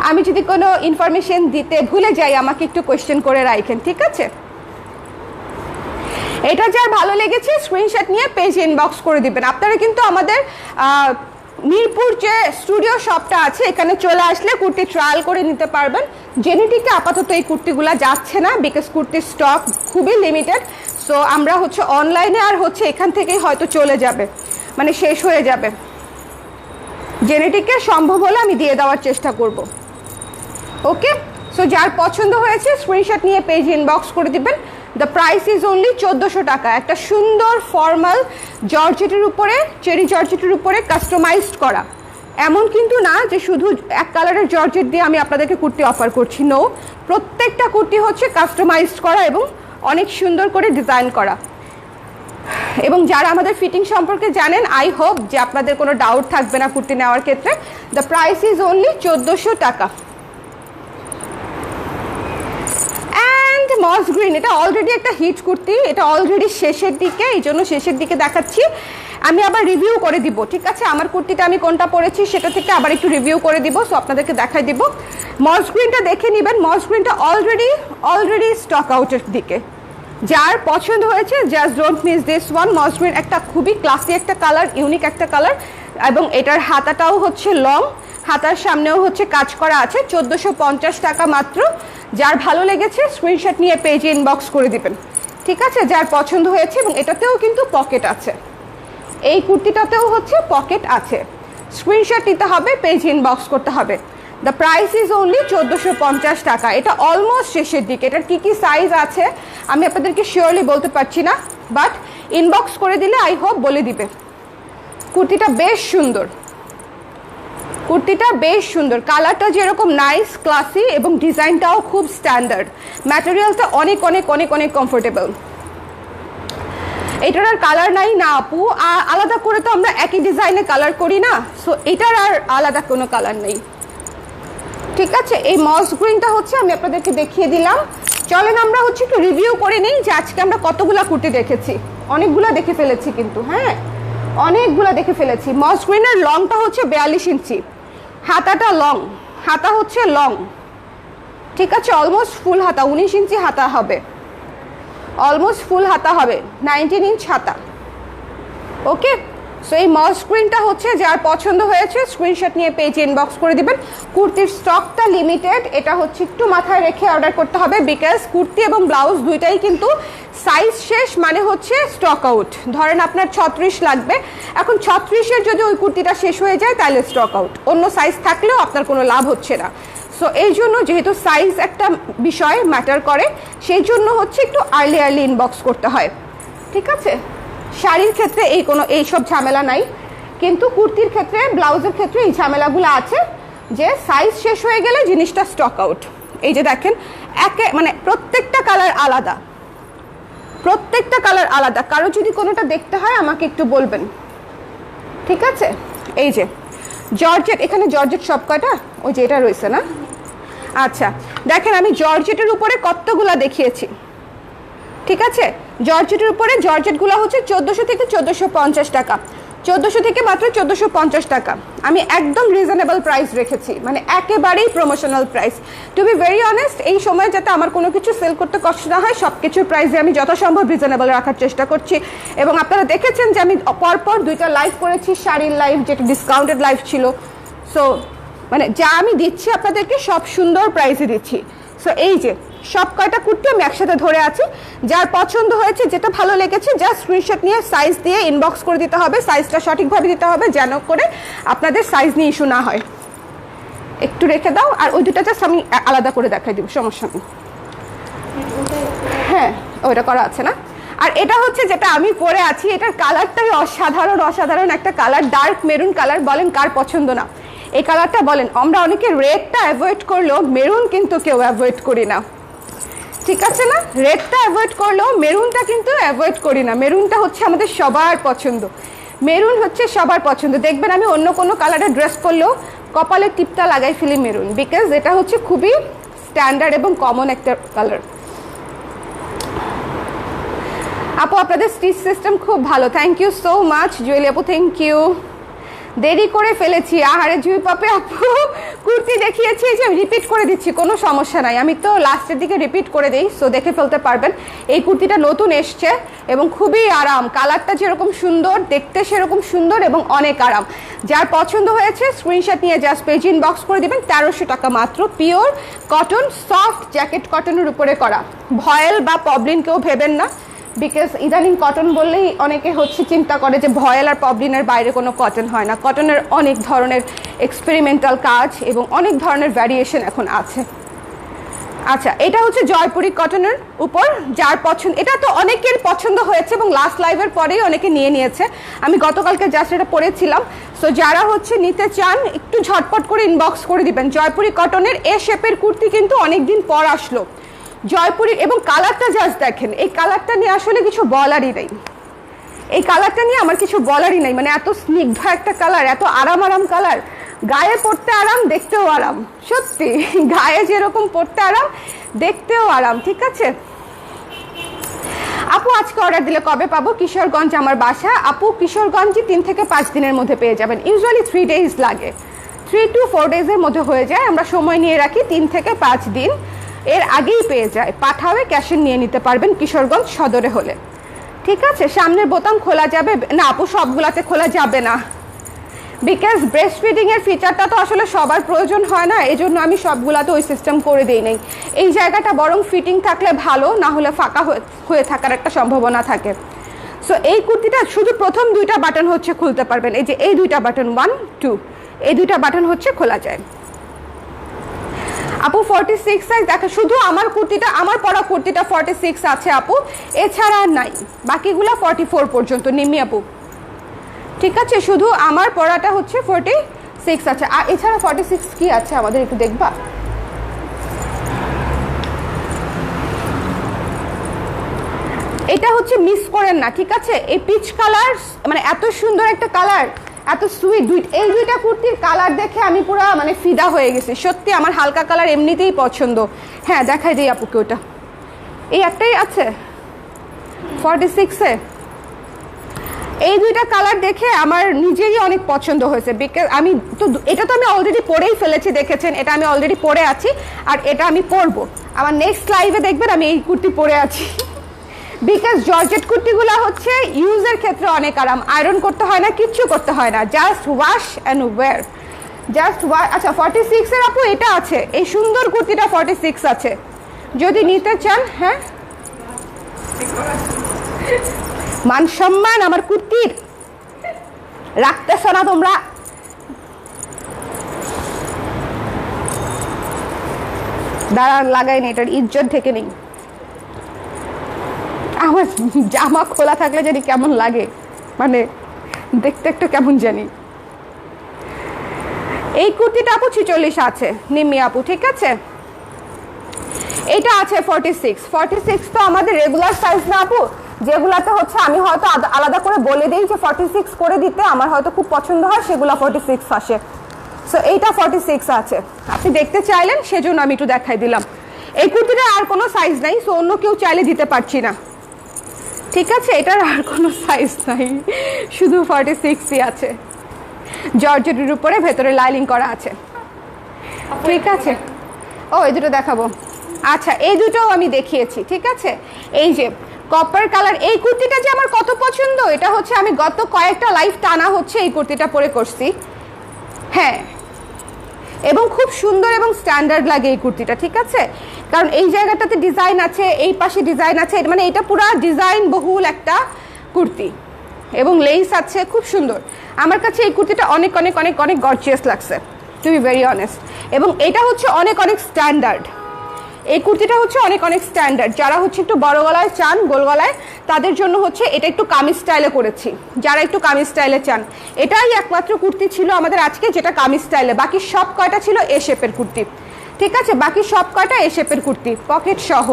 আমি যদি কোনো ইনফরমেশন দিতে ভুলে যাই আমাকে একটু কোশ্চেন করে রাখেন, ঠিক আছে? এটা যার ভালো লেগেছে স্ক্রিনশট নিয়ে পেজ ইনবক্স করে দিবেন। আপনারা কিন্তু আমাদের মিরপুর যে স্টুডিও শপটা আছে এখানে চলে আসলে কুর্তি ট্রায়াল করে নিতে পারবেন। জেনেটিকে আপাতত এই কুর্তিগুলো যাচ্ছে না, বিকজ কুর্তির স্টক খুবই লিমিটেড। সো আমরা হচ্ছে অনলাইনে আর হচ্ছে এখান থেকেই হয়তো চলে যাবে, মানে শেষ হয়ে যাবে। জেনেটিকে সম্ভব হলে আমি দিয়ে দেওয়ার চেষ্টা করব, ওকে? সো যার পছন্দ হয়েছে স্ক্রিনশট নিয়ে পেজ ইনবক্স করে দিবেন। দ্য প্রাইস ইজ অনলি 1400 টাকা। একটা সুন্দর ফর্মাল জর্জেটের উপরে, চেরি জর্জেটের উপরে কাস্টমাইজড করা। এমন কিন্তু না যে শুধু এক কালারের জর্জেট দিয়ে আমি আপনাদেরকে কুর্তি অফার করছি, নো, প্রত্যেকটা কুর্তি হচ্ছে কাস্টমাইজড করা এবং অনেক সুন্দর করে ডিজাইন করা। এবং যারা আমাদের ফিটিং সম্পর্কে জানেন, আই হোপ যে আপনাদের কোনো ডাউট থাকবে না কুর্তি নেওয়ার ক্ষেত্রে। দ্য প্রাইস ইজ অনলি 1400 টাকা। অ্যান্ড মস গ্রিন, এটা অলরেডি একটা হিট কুর্তি, এটা অলরেডি শেষের দিকে, এই জন্য শেষের দিকে দেখাচ্ছি। আমি আবার রিভিউ করে দিব, ঠিক আছে? আমার কুর্তিটা আমি কোনটা পরেছি সেটা থেকে আবার একটু রিভিউ করে দিব, সো আপনাদেরকে দেখাই দিব। মস গ্রিনটা দেখে নেবেন, মস গ্রিনটা অলরেডি স্টক আউটের দিকে। যার পছন্দ হয়েছে just don't miss this one. Moss green একটা খুবই ক্লাসি একটা কালার, ইউনিক একটা কালার, এবং এটার হাতাটাও হচ্ছে লং, হাতার সামনেও হচ্ছে কাজ করা আছে। 1450 টাকা মাত্র। যার ভালো লেগেছে স্ক্রিনশট নিয়ে পেজে ইনবক্স করে দিবেন, ঠিক আছে? যার পছন্দ হয়েছে, এবং এটাতেও কিন্তু পকেট আছে, এই কুর্তিটাতেও হচ্ছে পকেট আছে। স্ক্রিনশট নিতে হবে, পেজ ইনবক্স করতে হবে। দ্য প্রাইস ইজ অনলি 1450 টাকা। এটা অলমোস্ট শেষের দিকে। এটার কী কী সাইজ আছে আমি আপনাদেরকে শিওরলি বলতে পারছি না, বাট ইনবক্স করে দিলে আই হোপ বলে দিবে। কুর্তিটা বেশ সুন্দর, কুর্তিটা বেশ সুন্দর, কালারটা যেরকম নাইস ক্লাসি এবং ডিজাইনটাও খুব স্ট্যান্ডার্ড, ম্যাটেরিয়ালটা অনেক অনেক অনেক অনেক কমফোর্টেবল। এটার আর কালার নাই না আপু, আলাদা করে তো আমরা একই ডিজাইনে কালার করি না, সো এটার আর আলাদা কোনো কালার নেই, ঠিক আছে? এই মস গ্রিনটা হচ্ছে আমি আপনাদেরকে দেখিয়ে দিলাম। চলেন আমরা হচ্ছে একটু রিভিউ করে নিই যে আজকে আমরা কতগুলা কুর্তি দেখেছি। অনেকগুলা দেখে ফেলেছি কিন্তু, হ্যাঁ অনেকগুলা দেখে ফেলেছি। মস গ্রিনের লংটা হচ্ছে 42 ইঞ্চি, হাতাটা লং, হাতা হচ্ছে লং, ঠিক আছে? অলমোস্ট ফুল হাতা, 19 ইঞ্চি হাতা হবে, অলমোস্ট ফুল হাতা হবে, 19 ইঞ্চ হাতা। ওকে, সো এই মস স্ক্রিনটা হচ্ছে যার পছন্দ হয়েছে স্ক্রিনশট নিয়ে পেজে ইনবক্স করে দিবেন। কুর্তির স্টকটা লিমিটেড, এটা হচ্ছে একটু মাথায় রেখে অর্ডার করতে হবে, বিকজ কুর্তি এবং ব্লাউজ দুইটাই কিন্তু সাইজ শেষ মানে হচ্ছে স্টক আউট। ধরেন আপনার 36 লাগবে, এখন 36-এর যদি ওই কুর্তিটা শেষ হয়ে যায় তাহলে স্টক আউট, অন্য সাইজ থাকলেও আপনার কোনো লাভ হচ্ছে না। সো এই জন্য যেহেতু সাইজ একটা বিষয় ম্যাটার করে, সেই জন্য হচ্ছে একটু আর্লি ইনবক্স করতে হয়, ঠিক আছে? শাড়ির ক্ষেত্রে এইসব ঝামেলা নাই, কিন্তু কুর্তির ক্ষেত্রে, ব্লাউজের ক্ষেত্রে এই ঝামেলাগুলো আছে যে সাইজ শেষ হয়ে গেলে জিনিসটা স্টক আউট। এই যে দেখেন, মানে প্রত্যেকটা কালার আলাদা, প্রত্যেকটা কালার আলাদা। কারো যদি কোনোটা দেখতে হয় আমাকে একটু বলবেন, ঠিক আছে? এই যে জর্জেট, এখানে জর্জেট সব কয়টা, ওই যে এটা রয়েছে না? আচ্ছা দেখেন, আমি জর্জেটের উপরে কতগুলা দেখিয়েছি, ঠিক আছে? জর্জেটের উপরে জর্জেটগুলো হচ্ছে 1400 থেকে 1450 টাকা, 1400 থেকে মাত্র 1450 টাকা। আমি একদম রিজনেবল প্রাইস রেখেছি, মানে একেবারেই promotional price. To be very honest, এই সময় যাতে আমার কোনো কিছু সেল করতে কষ্ট না হয়, সব কিছুর প্রাইসে আমি যথাসম্ভব রিজনেবল রাখার চেষ্টা করছি। এবং আপনারা দেখেছেন যে আমি পরপর 2টা লাইভ করেছি, শাড়ির লাইভ যেটা ডিসকাউন্টেড লাইভ ছিল। সো মানে যা আমি দিচ্ছি আপনাদেরকে সব সুন্দর প্রাইসে দিচ্ছি। সো এই যে সব কয়টা কুর্তি আমি একসাথে ধরে আছি, যার পছন্দ হয়েছে, যেটা ভালো লেগেছে, জাস্ট স্ক্রিনশট নিয়ে সাইজ দিয়ে ইনবক্স করে দিতে হবে, সাইজটা সঠিকভাবে দিতে হবে যেন করে আপনাদের সাইজ নিয়ে ইস্যু না হয়। একটু রেখে দাও, আর ওই দুটা জাস্ট আমি আলাদা করে দেখাই দিব, সমস্যা নেই। হ্যাঁ ওইটা করা আছে না? আর এটা হচ্ছে যেটা আমি পরে আছি, এটার কালারটাই অসাধারণ, অসাধারণ একটা কালার, ডার্ক মেরুন কালার। বলেন কার পছন্দ না এই কালারটা? বলেন। আমরা অনেকে রেডটা অ্যাভয়েড করলেও মেরুন কিন্তু কেউ অ্যাভয়েড করি না, ঠিক আছে না? রেডটা অ্যাভয়েড করলেও মেরুনটা কিন্তু অ্যাভয়েড করি না। মেরুনটা হচ্ছে আমাদের সবার পছন্দ, মেরুন হচ্ছে সবার পছন্দ। দেখবেন আমি অন্য কোনো কালারের ড্রেস করলেও কপালে টিপটা লাগাই ফেলি মেরুন, বিকজ এটা হচ্ছে খুবই স্ট্যান্ডার্ড এবং কমন একটা কালার। আপু আপনাদের স্টিচ সিস্টেম খুব ভালো, থ্যাংক ইউ সো মাচ জুয়েলি আপু, থ্যাংক ইউ। দেরি করে ফেলেছি, আহারে জুই পাপে আপু কুর্তি দেখিয়েছি, যে রিপিট করে দিচ্ছি, কোনো সমস্যা নাই, আমি তো লাস্টের দিকে রিপিট করে দিই, সো দেখে ফেলতে পারবেন। এই কুর্তিটা নতুন এসছে এবং খুবই আরাম, কালারটা যেরকম সুন্দর, দেখতে সেরকম সুন্দর এবং অনেক আরাম। যার পছন্দ হয়েছে স্ক্রিনশট নিয়ে জাস্ট পেজ ইনবক্স করে দিবেন। 1300 টাকা মাত্র, পিওর কটন, সফট জ্যাকেট কটনের উপরে করা। ভয়েল বা পবলিন কেউ ভেবেন না, বিকজ ইদানিং কটন বললেই অনেকে হচ্ছে চিন্তা করে যে ভয়েল আর পবলিনের বাইরে কোনো কটন হয় না। কটনের অনেক ধরনের এক্সপেরিমেন্টাল কাজ এবং অনেক ধরনের ভ্যারিয়েশন এখন আছে। আচ্ছা, এটা হচ্ছে জয়পুরি কটনের উপর, যার পছন্দ, এটা তো অনেকের পছন্দ হয়েছে এবং লাস্ট লাইভের পরেই অনেকে নিয়ে নিয়েছে। আমি গতকালকে জাস্ট এটা পরেছিলাম। সো যারা হচ্ছে নিতে চান একটু ঝটপট করে ইনবক্স করে দিবেন। জয়পুরি কটনের এ শেপের কুর্তি কিন্তু অনেকদিন পর আসলো জয়পুরি, এবং কালারটা জাস্ট দেখেন, এই কালারটা নিয়ে আসলে কিছু বলারই নেই। এই কালারটা নিয়ে আমার কিছু বলারই নাই, মানে এত স্নিগ্ধ একটা কালার, এত আরাম কালার, গায়ে পরতে আরাম, দেখতেও আরাম। সত্যি গায়ে যেরকম পরতে আরাম, দেখতেও আরাম। ঠিক আছে আপু, আজকে অর্ডার দিলে কবে পাবো? কিশোরগঞ্জ আমার বাসা। আপু কিশোরগঞ্জে 3 থেকে 5 দিনের মধ্যে পেয়ে যাবেন। ইউজুয়ালি 3 days লাগে, 3 to 4 days-এর মধ্যে হয়ে যায়। আমরা সময় নিয়ে রাখি 3 থেকে 5 দিন, এর আগেই পেয়ে যায়। পাঠাবে, ক্যাশে নিয়ে নিতে পারবেন কিশোরগঞ্জ সদরে হলে। ঠিক আছে, সামনের বোতাম খোলা যাবে না আপু? সবগুলাতে খোলা যাবে না, বিকজ ব্রেস্ট ফিডিংয়ের ফিচারটা তো আসলে সবার প্রয়োজন হয় না, এই জন্য আমি সবগুলাতে ওই সিস্টেম করে দিই নাই। এই জায়গাটা বরং ফিটিং থাকলে ভালো, না হলে ফাঁকা হয়ে থাকার একটা সম্ভাবনা থাকে। সো এই কুর্তিটা শুধু প্রথম 2টা বাটন হচ্ছে খুলতে পারবেন, এই যে এই 2টা বাটন 1 2, এই 2টা বাটন হচ্ছে খোলা যায়। আপু 46 সাইজ দেখো, শুধু আমার কুর্তিটা, আমার পরা কুর্তিটা 46 আছে আপু, এছাড়া নাই, বাকিগুলা 44 পর্যন্ত নিমি আপু। ঠিক আছে, শুধু আমার পরাটা হচ্ছে 46 আছে, আর এছাড়া 46 কি আছে আমাদের একটু দেখবা। এটা হচ্ছে মিস করেন না, ঠিক আছে? এই পিচ কালার, মানে এত সুন্দর একটা কালার, এত সুইট। এই 2টা কুর্তির কালার দেখে আমি পুরো মানে ফিদা হয়ে গেছি। সত্যি আমার হালকা কালার এমনিতেই পছন্দ। হ্যাঁ দেখাই দিই আপুকে, ওটা এই একটাই আছে 46-এ। এই 2টা কালার দেখে আমার নিজেরই অনেক পছন্দ হয়েছে, বিকজ আমি তো এটা তো আমি অলরেডি পরেই ফেলেছি, দেখেছেন এটা আমি অলরেডি পরে আছি, আর এটা আমি পরবো। আমার নেক্সট লাইভে দেখবেন আমি এই কুর্তি পরে আছি। বিকজ জর্জেট কুর্তিগুলো হচ্ছে ইউজের ক্ষেত্রে অনেক আরাম, আয়রন করতে হয় না, কিচ্ছু করতে হয় না, just wash and wear, just wash. আচ্ছা 46-এর আপু এটা আছে, এই সুন্দর কুর্তিটা 46 আছে, যদি নিতে চান। হ্যাঁ, মান সম্মান আমার কুর্তির রাখতেছ না তোমরা। দাঁড়ান, লাগাইনি, এটার ইজ্জত থেকে নেই। আমার জামা খোলা থাকলে জানি কেমন লাগে, মানে দেখতে একটু কেমন জানি। এই কুর্তিটা আপু 46 আছে নিমি আপু, ঠিক আছে? এটা আছে 46 তো আমাদের রেগুলার সাইজ না আপু, যেগুলাতে হচ্ছে আমি হয়তো আলাদা করে বলে দিই যে 46 করে দিতে, আমার হয়তো খুব পছন্দ হয়, সেগুলো 46 আসে। সো এইটা 46 আছে, আপনি দেখতে চাইলেন সেজন্য আমি একটু দেখাই দিলাম। এই কুর্তিটার আর কোনো সাইজ নাই, সো অন্য কেউ চাইলে দিতে পারছি না। ঠিক আছে, এটার আর কোনো সাইজ নাই, শুধু 46ই আছে। জর্জেটের উপরে ভেতরে লাইনিং করা আছে। ঠিক আছে, ও এই দুটো দেখাবো। আচ্ছা, এই দুটোও আমি দেখিয়েছি, ঠিক আছে? এই যে কপার কালার, এই কুর্তিটা যে আমার কত পছন্দ, এটা হচ্ছে আমি গত কয়েকটা লাইভ টানা হচ্ছে এই কুর্তিটা পরে করছি। হ্যাঁ, এবং খুব সুন্দর এবং স্ট্যান্ডার্ড লাগে এই কুর্তিটা, ঠিক আছে? কারণ এই জায়গাটাতে ডিজাইন আছে, এই পাশে ডিজাইন আছে, মানে এটা পুরো ডিজাইন বহুল একটা কুর্তি, এবং লেস আছে, খুব সুন্দর। আমার কাছে এই কুর্তিটা অনেক অনেক অনেক অনেক গর্জিয়াস লাগছে, টু বি ভেরি অনেস্ট। এবং এটা হচ্ছে অনেক অনেক স্ট্যান্ডার্ড, এই কুর্তিটা হচ্ছে অনেক অনেক স্ট্যান্ডার্ড। যারা হচ্ছে একটু বড় গলায় চান, গোল গলায়, তাদের জন্য হচ্ছে এটা একটু কামিজ স্টাইলে করেছি। যারা একটু কামিজ স্টাইলে চান, এটাই একমাত্র কুর্তি ছিল আমাদের আজকে যেটা কামিজ স্টাইলে, বাকি সব কয়টা ছিল এ শেপের কুর্তি, ঠিক আছে? বাকি সব কয়টা এ শেপের কুর্তি, পকেট সহ।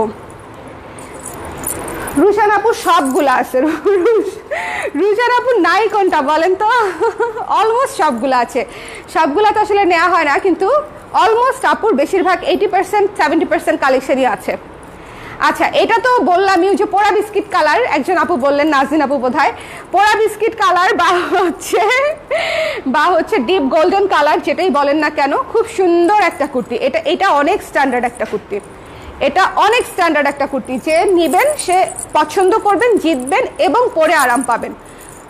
রুশান আপু সবগুলো আছে, রুশান আপু নাই কোনটা বলেন তো? অলমোস্ট সবগুলো আছে, সবগুলো তো আসলে নেওয়া হয় না, কিন্তু অলমোস্ট আপুর বেশিরভাগ 80% 70% কালেকশনই আছে। আচ্ছা, এটা তো বললাম যে পোড়া বিস্কিট কালার, একজন আপু বললেন, নাজরিন আপু বোধহয়, পোড়া বিস্কিট কালার বা হচ্ছে ডিপ গোল্ডেন কালার, যেটাই বলেন না কেন, খুব সুন্দর একটা কুর্তি। এটা অনেক স্ট্যান্ডার্ড একটা কুর্তি, এটা অনেক স্ট্যান্ডার্ড একটা কুর্তি। যে নেবেন সে পছন্দ করবেন, জিতবেন এবং পরে আরাম পাবেন,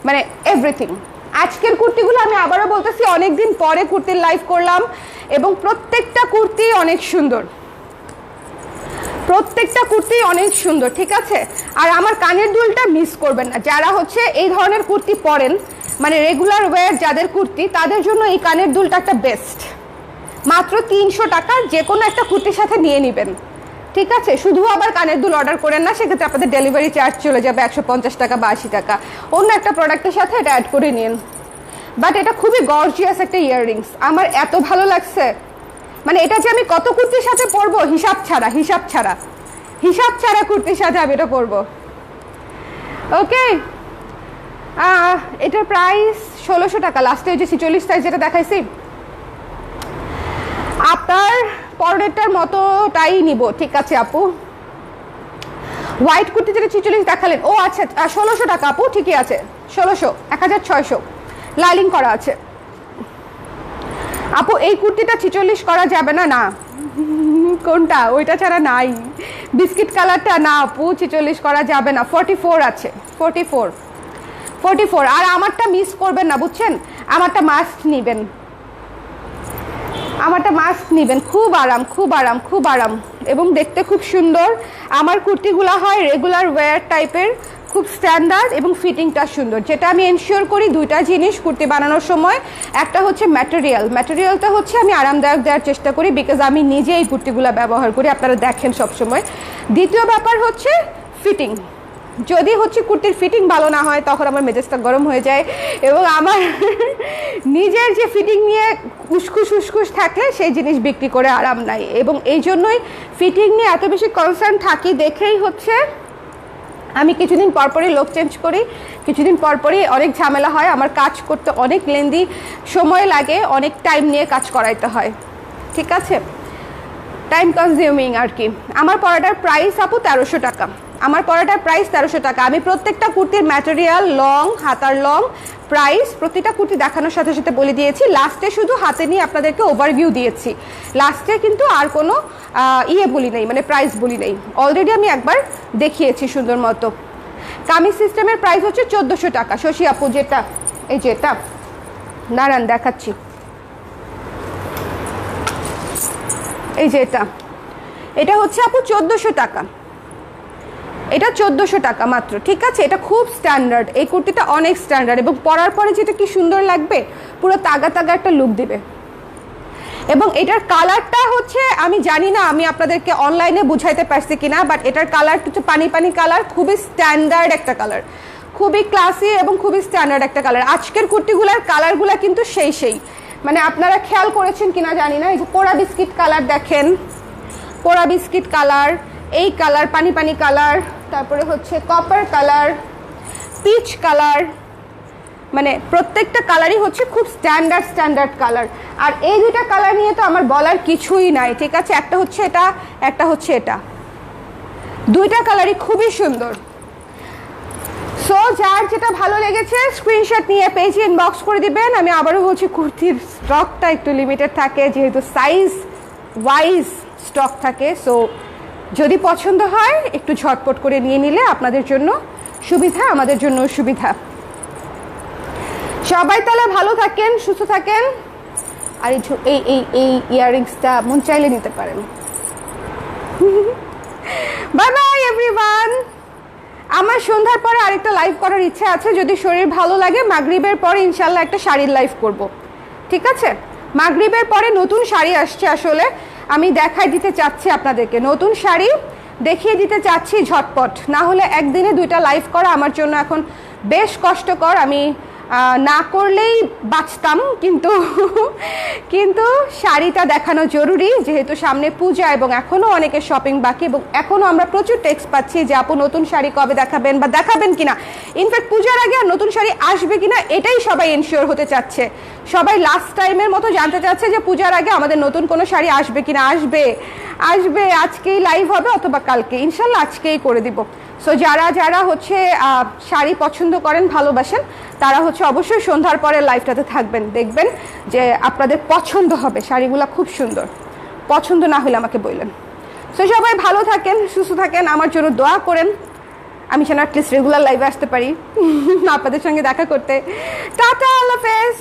মানে এভরিথিং। আজকের কুর্তিগুলো আমি আবারও বলতেছি, অনেকদিন পরে কুর্তির লাইভ করলাম, এবং প্রত্যেকটা কুর্তি অনেক সুন্দর, প্রত্যেকটা কুর্তি অনেক সুন্দর, ঠিক আছে? আর আমার কানের দুলটা মিস করবেন না, যারা হচ্ছে এই ধরনের কুর্তি পরেন, মানে রেগুলার ওয়্যার যাদের কুর্তি, তাদের জন্য এই কানের দুলটা একটা বেস্ট। মাত্র 300 টাকা, যে কোনো একটা কুর্তির সাথে নিয়ে নেবেন, ঠিক আছে, শুধু আবার কানের দুল অর্ডার করেন না, সেক্ষেত্রে আপনাদের ডেলিভারি চার্জ চলে যাবে 150 টাকা বা 80 টাকা। অন্য একটা প্রোডাক্টের সাথে এটা অ্যাড করে নিন। বাট এটা খুবই গর্জিয়াস একটা ইয়াররিংস, আমার এত ভালো লাগছে। মানে এটা যে আমি কত কুর্তির সাথে পরবো হিসাব ছাড়া কুর্তির সাথে আমি এটা পরবো। ওকে, এটার প্রাইস 1600 টাকা। লাস্টে ওই যে 46 সাইজ যেটা দেখাইছি, আপনার পরেরটার মতোটাই নিব। ঠিক আছে আপু, হোয়াইট কুর্তি যেটা 46 দেখালেন, ও আচ্ছা 1600 টাকা আপু, ঠিকই আছে 1600, 1600 লাইলিং করা আছে। আপু এই কুর্তিটা 46 করা যাবে না? না, কোনটা? ওইটা ছাড়া নাই, বিস্কিট কালারটা না আপু, 46 করা যাবে না। 44 আছে, 44। আর আমারটা মিস করবেন না, বুঝছেন? আমারটা মাস্ট নিবেন, খুব আরাম এবং দেখতে খুব সুন্দর। আমার কুর্তিগুলো হয় রেগুলার ওয়্যার টাইপের, খুব স্ট্যান্ডার্ড এবং ফিটিংটা সুন্দর। যেটা আমি এনশিওর করি দুইটা জিনিস কুর্তি বানানোর সময়, একটা হচ্ছে ম্যাটেরিয়ালটা হচ্ছে আমি আরামদায়ক দেওয়ার চেষ্টা করি, বিকজ আমি নিজে এই কুর্তিগুলো ব্যবহার করি, আপনারা দেখেন সবসময়। দ্বিতীয় ব্যাপার হচ্ছে ফিটিং। যদি হচ্ছে কুর্তির ফিটিং ভালো না হয় তখন আমার মেজাজটা গরম হয়ে যায়, এবং আমার নিজের যে ফিটিং নিয়ে উস্কুস থাকলে সেই জিনিস বিক্রি করে আরাম নাই। এবং এই জন্যই ফিটিং নিয়ে এত বেশি কনসার্ন থাকি দেখেই হচ্ছে আমি কিছুদিন পরপরই লোক চেঞ্জ করি, কিছুদিন পরপরই অনেক ঝামেলা হয়, আমার কাজ করতে অনেক লেন্দি সময় লাগে, অনেক টাইম নিয়ে কাজ করাইতে হয়। ঠিক আছে, টাইম কনজিউমিং আর কি। আমার পরাটার প্রাইস আপু 1300 টাকা। আমি প্রত্যেকটা কুর্তির ম্যাটেরিয়াল, লং, হাতার লং, প্রাইস প্রতিটা কুর্তি দেখানোর সাথে সাথে বলে দিয়েছি। লাস্টে শুধু হাতে নিয়ে আপনাদেরকে ওভারভিউ দিয়েছি, লাস্টে কিন্তু আর কোনো বলি নেই, মানে প্রাইস বলি নেই। অলরেডি আমি একবার দেখিয়েছি সুন্দর মতো। কামিজ সিস্টেমের প্রাইস হচ্ছে 1400 টাকা। শশী আপু যেটা, এই যে এটা দাঁড়ান দেখাচ্ছি, এই যে এটা হচ্ছে আপু 1400 টাকা। এটা 1400 টাকা মাত্র। ঠিক আছে, এটা খুব স্ট্যান্ডার্ড, এই কুর্তিটা অনেক স্ট্যান্ডার্ড, এবং পরার পরে যেটা কি সুন্দর লাগবে, পুরো তাগা একটা লুক দিবে। এবং এটার কালারটা হচ্ছে আমি জানি না আমি আপনাদেরকে অনলাইনে বুঝাইতে পারছি কিনা, বাট এটার কালারটা হচ্ছে পানি কালার, খুবই স্ট্যান্ডার্ড একটা কালার, খুবই ক্লাসি এবং খুবই স্ট্যান্ডার্ড একটা কালার। আজকের কুর্তিগুলার কালারগুলা কিন্তু সেই মানে আপনারা খেয়াল করেছেন কিনা জানি না, এই যে পোড়া বিস্কিট কালার দেখেন, পোড়া বিস্কিট কালার, এই কালার পানি কালার, তারপরে হচ্ছে কপার কালার, পিচ কালার, মানে প্রত্যেকটা কালারই হচ্ছে খুব স্ট্যান্ডার্ড কালার। আর এই দুইটা কালার নিয়ে তো আমার বলার কিছুই নাই। ঠিক আছে, একটা হচ্ছে এটা, একটা হচ্ছে এটা, দুইটা কালারই খুবই সুন্দর। সো যার যেটা ভালো লেগেছে স্ক্রিনশট নিয়ে পেজে ইনবক্স করে দিবেন। আমি আবারও বলছি, কুর্তির স্টকটা একটু লিমিটেড থাকে, যেহেতু সাইজ ওয়াইজ স্টক থাকে। সো যদি পছন্দ হয় একটু ঝটপট করে নিয়ে নিলে আপনাদের জন্য সুবিধা, আমাদের জন্য সুবিধা। সবাই তাহলে ভালো থাকেন, সুস্থ থাকেন। আর এই ইয়াররিংসটা মন চাইলে নিতে পারেন। Bye bye everyone. আমার সন্ধ্যার পরে আরেকটা লাইভ করার ইচ্ছা আছে, যদি শরীর ভালো লাগে মাগরিবের পরে ইনশাল্লাহ একটা শাড়ির লাইভ করব। ঠিক আছে, মাগরিবের পরে নতুন শাড়ি আসছে, আসলে আমি দেখাই দিতে চাচ্ছি আপনাদেরকে, নতুন শাড়ি দেখিয়ে দিতে চাচ্ছি ঝটপট। না হলে একদিনে দুইটা লাইভ করা আমার জন্য এখন বেশ কষ্টকর। আমি না করলেই বাঁচতাম, কিন্তু শাড়িটা দেখানো জরুরি, যেহেতু সামনে পূজা এবং এখনও অনেকের শপিং বাকি, এবং এখনও আমরা প্রচুর টেক্সট পাচ্ছি যে আপু নতুন শাড়ি কবে দেখাবেন বা দেখাবেন কিনা। ইনফ্যাক্ট পূজার আগে আর নতুন শাড়ি আসবে কিনা এটাই সবাই এনশিওর হতে চাচ্ছে। সবাই লাস্ট টাইমের মতো জানতে চাচ্ছে যে পূজার আগে আমাদের নতুন কোনো শাড়ি আসবে কিনা। আসবে, আজকেই লাইভ হবে অথবা কালকে, ইনশাল্লাহ আজকেই করে দিব। সো যারা হচ্ছে শাড়ি পছন্দ করেন, ভালোবাসেন, তারা হচ্ছে অবশ্যই সন্ধ্যার পরে লাইভটাতে থাকবেন, দেখবেন যে আপনাদের পছন্দ হবে। শাড়িগুলো খুব সুন্দর, পছন্দ না হলে আমাকে বললেন। সো সবাই ভালো থাকেন, সুস্থ থাকেন, আমার জন্য দোয়া করেন, আমি যেন অ্যাটলিস্ট রেগুলার লাইভে আসতে পারি আপনাদের সঙ্গে দেখা করতে। টাটা, আল্লাহ হাফেজ।